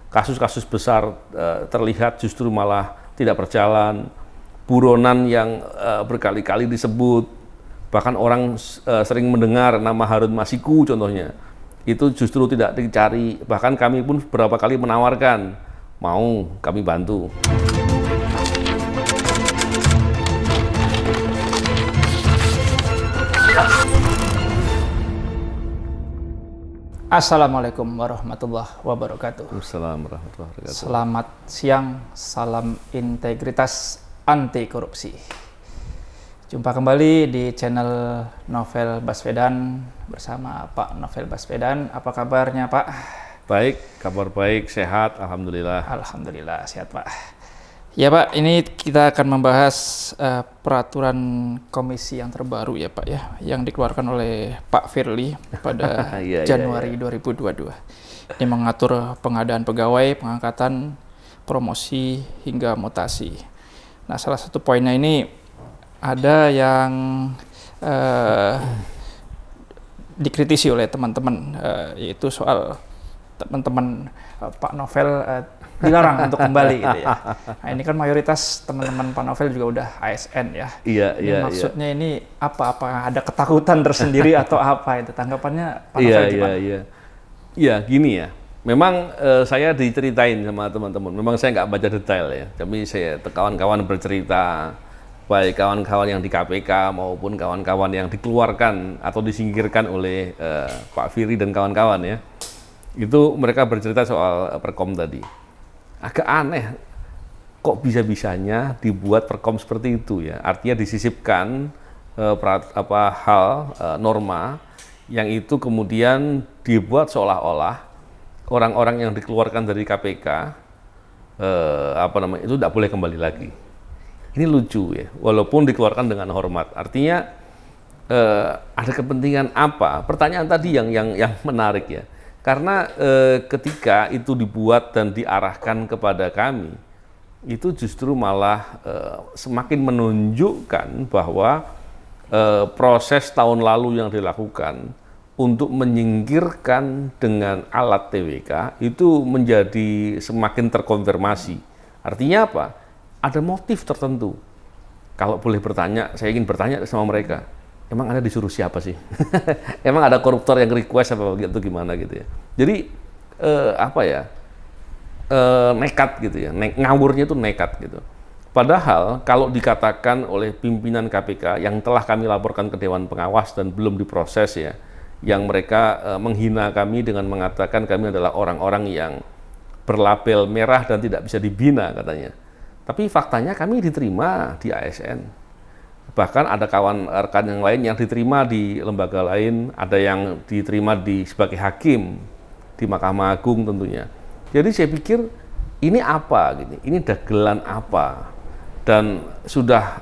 kasus-kasus besar terlihat justru malah tidak berjalan, buronan yang berkali-kali disebut, bahkan orang sering mendengar nama Harun Masiku contohnya, itu justru tidak dicari, bahkan kami pun beberapa kali menawarkan, mau kami bantu. Assalamualaikum warahmatullahi wabarakatuh. Assalamualaikum warahmatullahi wabarakatuh. Selamat siang, salam integritas anti korupsi. Jumpa kembali di channel Novel Baswedan bersama Pak Novel Baswedan. Apa kabarnya Pak? Baik, kabar baik, sehat, alhamdulillah. Alhamdulillah sehat Pak. Ya Pak, ini kita akan membahas peraturan komisi yang terbaru ya Pak ya, yang dikeluarkan oleh Pak Firly pada Januari 2022. Ini mengatur pengadaan pegawai, pengangkatan, promosi hingga mutasi. Nah, salah satu poinnya ini ada yang dikritisi oleh teman-teman, yaitu soal teman-teman Pak Novel dilarang untuk kembali gitu ya. Nah, ini kan mayoritas teman-teman Pak Novel juga udah ASN ya. Iya. Maksudnya ini apa ada ketakutan tersendiri atau apa itu? Tanggapannya Pak Novel gimana? Iya, gini ya. Memang saya diceritain sama teman-teman. Memang saya nggak baca detail ya. Tapi saya kawan-kawan bercerita, baik kawan-kawan yang di KPK maupun kawan-kawan yang dikeluarkan atau disingkirkan oleh Pak Firly dan kawan-kawan ya. Itu mereka bercerita soal Perkom tadi. Agak aneh, kok bisa-bisanya dibuat Perkom seperti itu ya. Artinya disisipkan norma yang itu kemudian dibuat seolah-olah orang-orang yang dikeluarkan dari KPK itu tidak boleh kembali lagi. Ini lucu ya, walaupun dikeluarkan dengan hormat. Artinya ada kepentingan apa? Pertanyaan tadi yang menarik ya. Karena ketika itu dibuat dan diarahkan kepada kami, itu justru malah semakin menunjukkan bahwa proses tahun lalu yang dilakukan untuk menyingkirkan dengan alat TWK itu menjadi semakin terkonfirmasi. Artinya apa? Ada motif tertentu. Kalau boleh bertanya, saya ingin bertanya sama mereka. Emang Anda disuruh siapa sih? Emang ada koruptor yang request apa gitu gimana gitu ya? Jadi nekat gitu ya, ngawurnya itu nekat gitu. Padahal kalau dikatakan oleh pimpinan KPK yang telah kami laporkan ke Dewan Pengawas dan belum diproses ya, yang mereka menghina kami dengan mengatakan kami adalah orang-orang yang berlabel merah dan tidak bisa dibina katanya. Tapi faktanya kami diterima di ASN. Bahkan ada kawan rekan yang lain yang diterima di lembaga lain, ada yang diterima sebagai hakim di Mahkamah Agung tentunya. Jadi saya pikir ini apa gitu, ini dagelan apa, dan sudah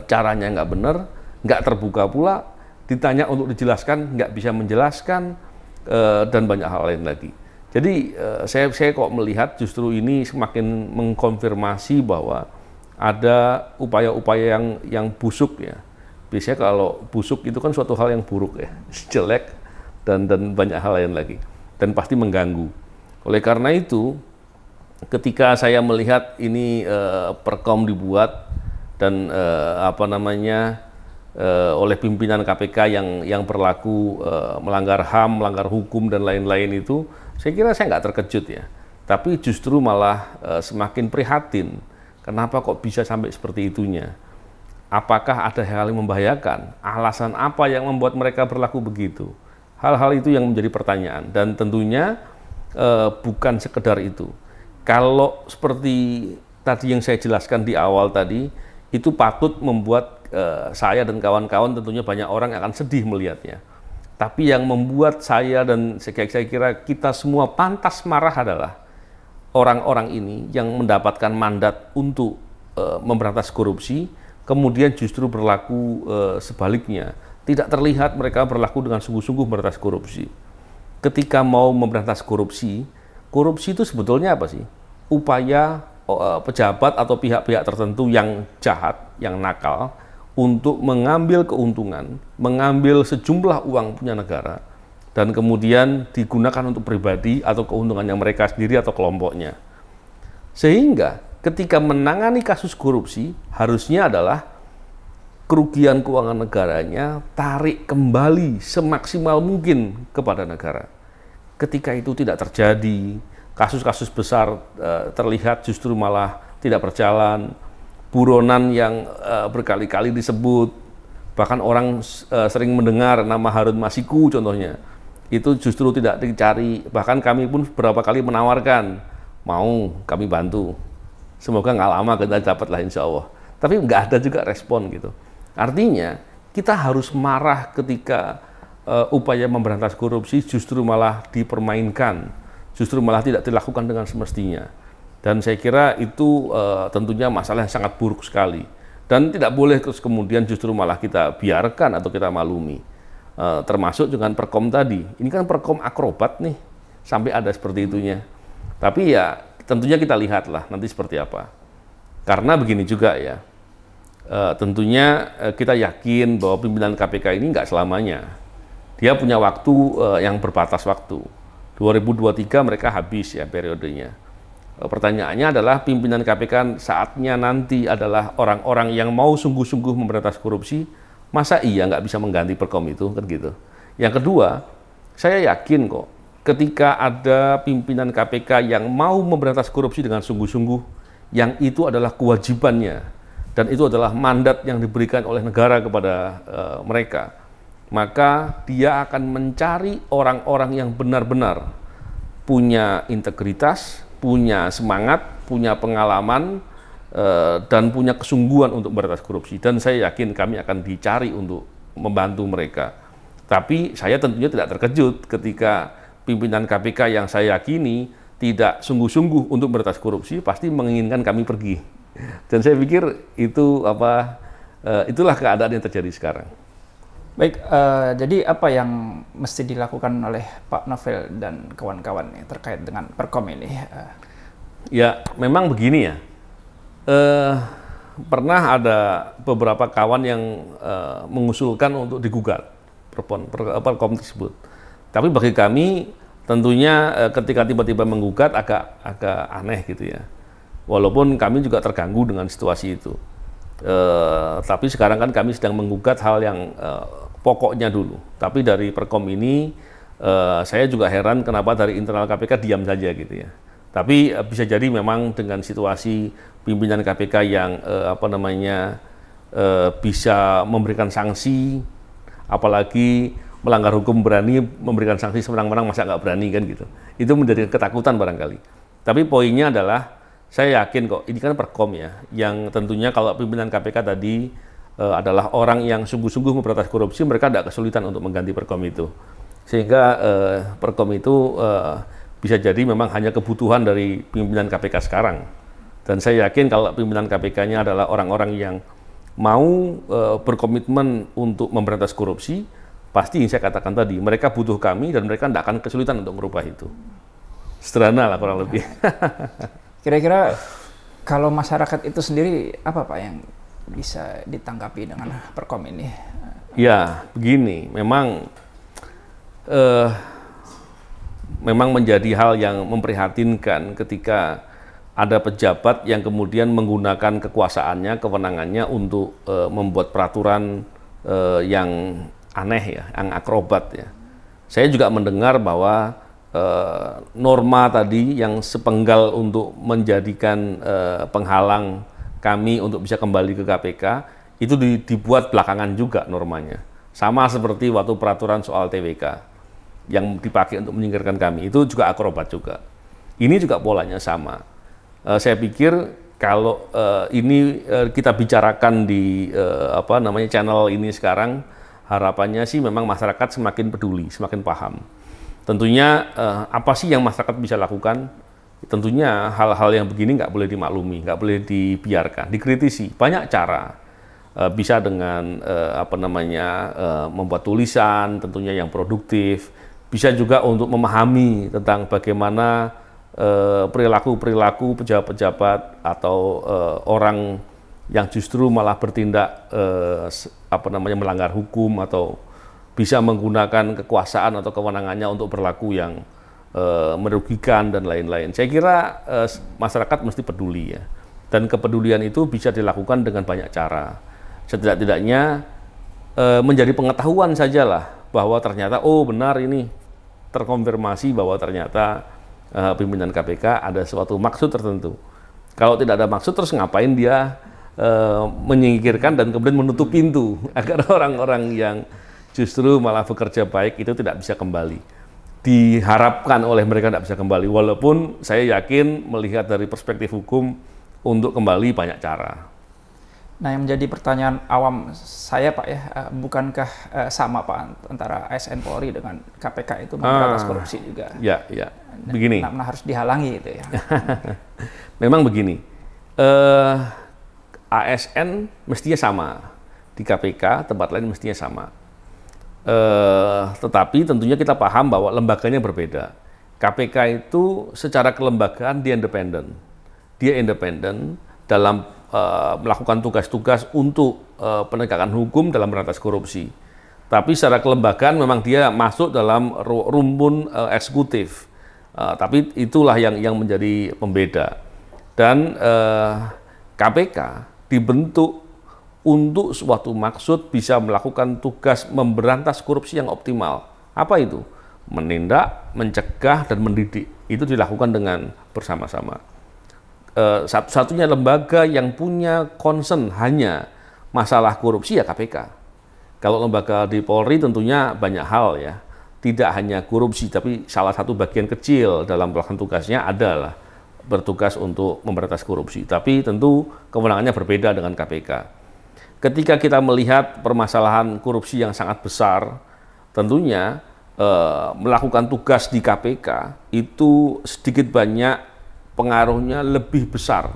caranya nggak benar, nggak terbuka pula, ditanya untuk dijelaskan nggak bisa menjelaskan, dan banyak hal lain lagi. Jadi saya kok melihat justru ini semakin mengkonfirmasi bahwa ada upaya-upaya yang busuk ya. Biasanya kalau busuk itu kan suatu hal yang buruk ya, jelek dan banyak hal lain lagi, dan pasti mengganggu. Oleh karena itu, ketika saya melihat ini Perkom dibuat dan oleh pimpinan KPK yang berlaku melanggar HAM, melanggar hukum dan lain-lain itu, saya kira saya nggak terkejut ya. Tapi justru malah semakin prihatin. Kenapa kok bisa sampai seperti itunya? Apakah ada hal yang membahayakan? Alasan apa yang membuat mereka berlaku begitu? Hal-hal itu yang menjadi pertanyaan. Dan tentunya bukan sekedar itu. Kalau seperti tadi yang saya jelaskan di awal tadi, itu patut membuat saya dan kawan-kawan tentunya banyak orang akan sedih melihatnya. Tapi yang membuat saya dan saya kira kita semua pantas marah adalah orang-orang ini yang mendapatkan mandat untuk memberantas korupsi, kemudian justru berlaku sebaliknya. Tidak terlihat mereka berlaku dengan sungguh-sungguh memberantas korupsi. Ketika mau memberantas korupsi, korupsi itu sebetulnya apa sih? Upaya pejabat atau pihak-pihak tertentu yang jahat, yang nakal, untuk mengambil keuntungan, mengambil sejumlah uang punya negara, dan kemudian digunakan untuk pribadi atau keuntungannya mereka sendiri atau kelompoknya. Sehingga ketika menangani kasus korupsi harusnya adalah kerugian keuangan negaranya tarik kembali semaksimal mungkin kepada negara. Ketika itu tidak terjadi, kasus-kasus besar terlihat justru malah tidak berjalan, buronan yang berkali-kali disebut, bahkan orang sering mendengar nama Harun Masiku contohnya, itu justru tidak dicari. Bahkan kami pun beberapa kali menawarkan, mau kami bantu. Semoga nggak lama kita dapat lah insya Allah. Tapi nggak ada juga respon gitu. Artinya kita harus marah ketika upaya memberantas korupsi justru malah dipermainkan, justru malah tidak dilakukan dengan semestinya. Dan saya kira itu tentunya masalah yang sangat buruk sekali. Dan tidak boleh terus kemudian justru malah kita biarkan atau kita malumi. Termasuk dengan Perkom tadi. Ini kan Perkom akrobat nih, sampai ada seperti itunya. Tapi ya tentunya kita lihatlah nanti seperti apa. Karena begini juga ya, tentunya kita yakin bahwa pimpinan KPK ini nggak selamanya. Dia punya waktu yang berbatas waktu. 2023 mereka habis ya periodenya. Pertanyaannya adalah pimpinan KPK saatnya nanti adalah orang-orang yang mau sungguh-sungguh memberantas korupsi. Masa iya nggak bisa mengganti Perkom itu, kan gitu. Yang kedua, saya yakin kok ketika ada pimpinan KPK yang mau memberantas korupsi dengan sungguh-sungguh, yang itu adalah kewajibannya, dan itu adalah mandat yang diberikan oleh negara kepada mereka, maka dia akan mencari orang-orang yang benar-benar punya integritas, punya semangat, punya pengalaman, dan punya kesungguhan untuk memberantas korupsi. Dan saya yakin kami akan dicari untuk membantu mereka. Tapi saya tentunya tidak terkejut ketika pimpinan KPK yang saya yakini tidak sungguh-sungguh untuk memberantas korupsi pasti menginginkan kami pergi. Dan saya pikir itu itulah keadaan yang terjadi sekarang. Baik, jadi apa yang mesti dilakukan oleh Pak Novel dan kawan-kawan terkait dengan Perkom ini? Ya, memang begini ya. Pernah ada beberapa kawan yang mengusulkan untuk digugat Perkom tersebut. Tapi bagi kami tentunya ketika tiba-tiba menggugat agak aneh gitu ya. Walaupun kami juga terganggu dengan situasi itu. Tapi sekarang kan kami sedang menggugat hal yang pokoknya dulu. Tapi dari Perkom ini saya juga heran kenapa dari internal KPK diam saja gitu ya. Tapi bisa jadi memang dengan situasi pimpinan KPK yang bisa memberikan sanksi, apalagi melanggar hukum berani memberikan sanksi semenang-menang, masa nggak berani kan gitu. Itu menjadi ketakutan barangkali. Tapi poinnya adalah saya yakin kok ini kan Perkom ya, yang tentunya kalau pimpinan KPK tadi adalah orang yang sungguh-sungguh memberantas korupsi, mereka tidak kesulitan untuk mengganti Perkom itu. Sehingga Perkom itu bisa jadi memang hanya kebutuhan dari pimpinan KPK sekarang. Dan saya yakin kalau pimpinan KPK-nya adalah orang-orang yang mau berkomitmen untuk memberantas korupsi, pasti yang saya katakan tadi, mereka butuh kami dan mereka tidak akan kesulitan untuk merubah itu. Sederhana lah kurang lebih. Kira-kira kalau masyarakat itu sendiri, apa Pak yang bisa ditanggapi dengan Perkom ini? Ya, begini, memang menjadi hal yang memprihatinkan ketika ada pejabat yang kemudian menggunakan kekuasaannya, kewenangannya untuk membuat peraturan yang aneh ya, yang akrobat ya. Saya juga mendengar bahwa norma tadi yang sepenggal untuk menjadikan penghalang kami untuk bisa kembali ke KPK itu dibuat belakangan juga normanya. Sama seperti waktu peraturan soal TWK yang dipakai untuk menyingkirkan kami, itu juga akrobat juga. Ini juga polanya sama. Saya pikir kalau ini kita bicarakan di channel ini sekarang, harapannya sih memang masyarakat semakin peduli, semakin paham. Tentunya apa sih yang masyarakat bisa lakukan? Tentunya hal-hal yang begini nggak boleh dimaklumi, nggak boleh dibiarkan, dikritisi. Banyak cara, bisa dengan membuat tulisan, tentunya yang produktif. Bisa juga untuk memahami tentang bagaimana perilaku-perilaku pejabat-pejabat atau orang yang justru malah bertindak melanggar hukum atau bisa menggunakan kekuasaan atau kewenangannya untuk berlaku yang merugikan dan lain-lain. Saya kira masyarakat mesti peduli ya. Dan kepedulian itu bisa dilakukan dengan banyak cara. Setidak-tidaknya menjadi pengetahuan sajalah bahwa ternyata oh benar ini terkonfirmasi bahwa ternyata pimpinan KPK ada suatu maksud tertentu. Kalau tidak ada maksud terus ngapain dia menyingkirkan dan kemudian menutup pintu agar orang-orang yang justru malah bekerja baik itu tidak bisa kembali. Diharapkan oleh mereka tidak bisa kembali, walaupun saya yakin melihat dari perspektif hukum untuk kembali banyak cara. Nah, yang menjadi pertanyaan awam saya Pak ya, bukankah sama Pak antara ASN Polri dengan KPK itu memberantas korupsi juga? Ya, begini. Nah, harus dihalangi itu ya. Memang begini, ASN mestinya sama, di KPK tempat lain mestinya sama. Tetapi tentunya kita paham bahwa lembaganya berbeda. KPK itu secara kelembagaan dia independen. Dia independen dalam melakukan tugas-tugas untuk penegakan hukum dalam memberantas korupsi. Tapi secara kelembagaan memang dia masuk dalam rumpun eksekutif. Tapi itulah yang menjadi pembeda. Dan KPK dibentuk untuk suatu maksud bisa melakukan tugas memberantas korupsi yang optimal. Apa itu? Menindak, mencegah, dan mendidik. Itu dilakukan dengan bersama-sama. Satu-satunya lembaga yang punya concern hanya masalah korupsi ya KPK. Kalau lembaga di Polri tentunya banyak hal ya. Tidak hanya korupsi, tapi salah satu bagian kecil dalam pelaksanaan tugasnya adalah bertugas untuk memberantas korupsi. Tapi tentu kewenangannya berbeda dengan KPK. Ketika kita melihat permasalahan korupsi yang sangat besar, tentunya melakukan tugas di KPK itu sedikit banyak pengaruhnya lebih besar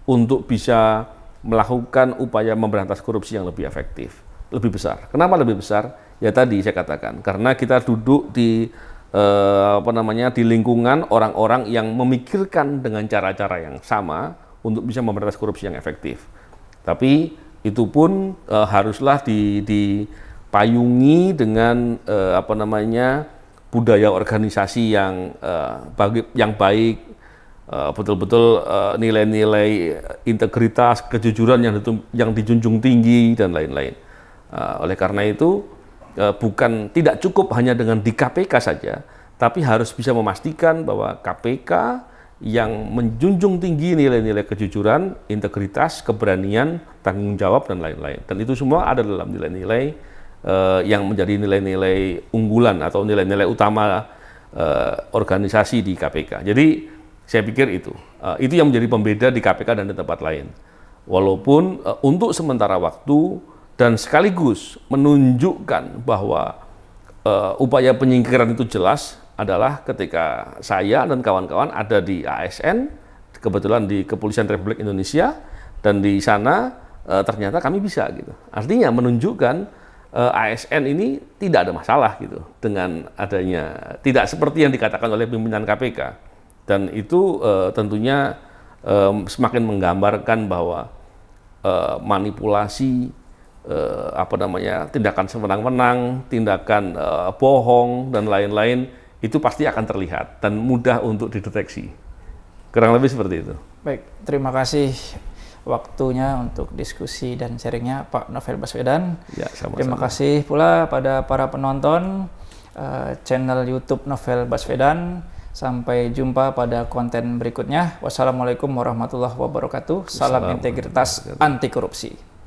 untuk bisa melakukan upaya memberantas korupsi yang lebih efektif, lebih besar. Kenapa lebih besar? Ya tadi saya katakan, karena kita duduk di di lingkungan orang-orang yang memikirkan dengan cara-cara yang sama untuk bisa memberantas korupsi yang efektif. Tapi itu pun haruslah dipayungi dengan budaya organisasi yang baik, betul-betul nilai-nilai integritas, kejujuran yang dijunjung tinggi dan lain-lain. Oleh karena itu tidak cukup hanya dengan di KPK saja, tapi harus bisa memastikan bahwa KPK yang menjunjung tinggi nilai-nilai kejujuran, integritas, keberanian, tanggung jawab dan lain-lain. Dan itu semua ada dalam nilai-nilai yang menjadi nilai-nilai unggulan atau nilai-nilai utama organisasi di KPK. Jadi saya pikir itu yang menjadi pembeda di KPK dan di tempat lain. Walaupun untuk sementara waktu dan sekaligus menunjukkan bahwa upaya penyingkiran itu jelas adalah ketika saya dan kawan-kawan ada di ASN, kebetulan di Kepolisian Republik Indonesia, dan di sana ternyata kami bisa gitu. Artinya menunjukkan ASN ini tidak ada masalah gitu dengan adanya, tidak seperti yang dikatakan oleh pimpinan KPK. Dan itu tentunya semakin menggambarkan bahwa manipulasi, tindakan sewenang-wenang, tindakan bohong dan lain-lain itu pasti akan terlihat dan mudah untuk dideteksi. Kurang lebih seperti itu. Baik, terima kasih waktunya untuk diskusi dan sharingnya Pak Novel Baswedan. Ya, sama-sama. Terima kasih pula pada para penonton channel YouTube Novel Baswedan. Sampai jumpa pada konten berikutnya. Wassalamualaikum warahmatullahi wabarakatuh. Salam integritas anti korupsi.